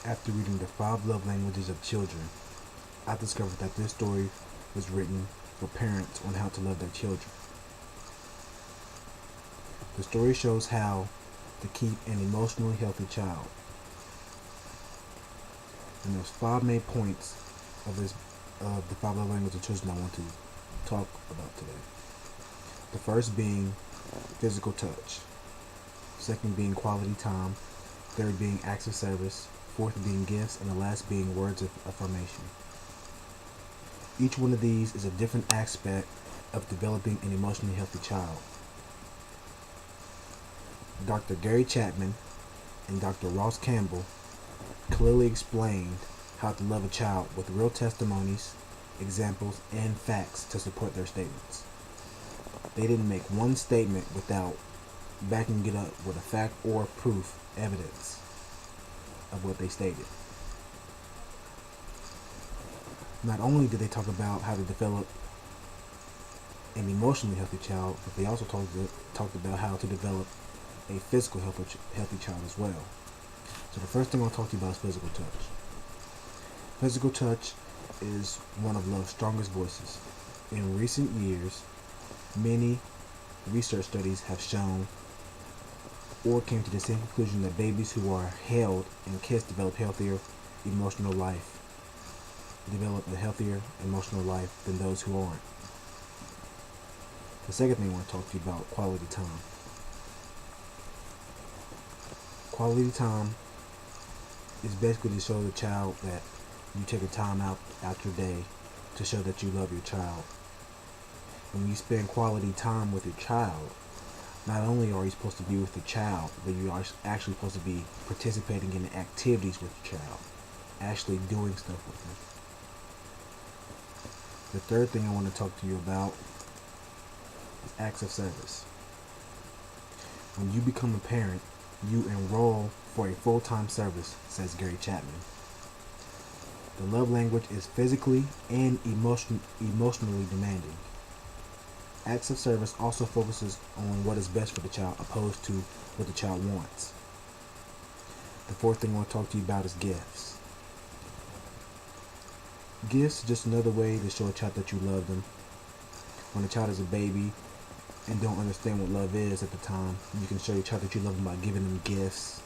After reading the 5 love languages of children, I discovered that this story was written for parents on how to love their children. The story shows how to keep an emotionally healthy child. And there's 5 main points of the 5 love languages of children I want to talk about today. The first being physical touch. Second being quality time. Third being acts of service. Fourth being gifts, and the last being words of affirmation. Each one of these is a different aspect of developing an emotionally healthy child. Dr. Gary Chapman and Dr. Ross Campbell clearly explained how to love a child with real testimonies, examples, and facts to support their statements. They didn't make one statement without backing it up with a fact or proof evidence of what they stated. Not only did they talk about how to develop an emotionally healthy child, but they also talked about how to develop a physical healthy child as well. So the first thing I want to talk to you about is physical touch. Physical touch is one of love's strongest voices. In recent years, many research studies have shown or came to the same conclusion that babies who are held and kissed develop a healthier emotional life than those who aren't. The second thing I want to talk to you about, quality time. Quality time is basically to show the child that you take a time out your day to show that you love your child. When you spend quality time with your child, not only are you supposed to be with the child, but you are actually supposed to be participating in the activities with the child, actually doing stuff with them. The third thing I want to talk to you about is acts of service. When you become a parent, you enroll for a full-time service, says Gary Chapman. The love language is physically and emotionally demanding. Acts of service also focuses on what is best for the child opposed to what the child wants. The fourth thing I want to talk to you about is gifts. Gifts is just another way to show a child that you love them. When a child is a baby and don't understand what love is at the time, you can show your child that you love them by giving them gifts.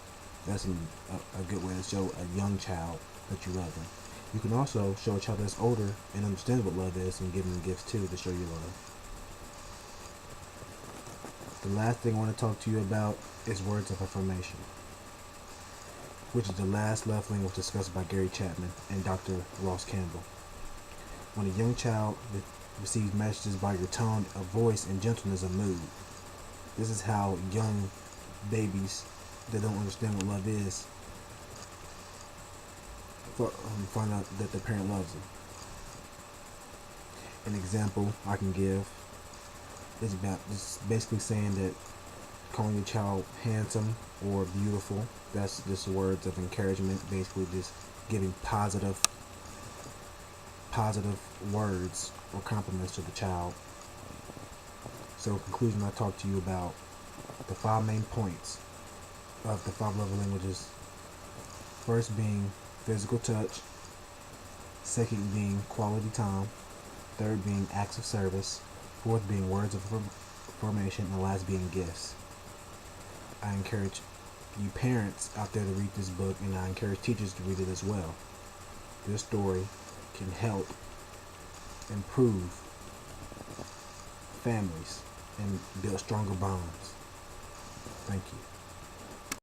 That's a good way to show a young child that you love them. You can also show a child that's older and understands what love is and give them gifts too to show you love. The last thing I want to talk to you about is words of affirmation, which is the last love language discussed by Gary Chapman and Dr. Ross Campbell. When a young child receives messages by your tone of voice and gentleness of mood, this is how young babies that don't understand what love is find out that their parent loves them. An example I can give is basically saying that calling your child handsome or beautiful, that's just words of encouragement, basically just giving positive words or compliments to the child. So in conclusion, I talked to you about the 5 main points of the 5 love languages. First being physical touch, second being quality time, third being acts of service, fourth being words of affirmation, and the last being gifts. I encourage you parents out there to read this book, and I encourage teachers to read it as well. This story can help improve families and build stronger bonds. Thank you.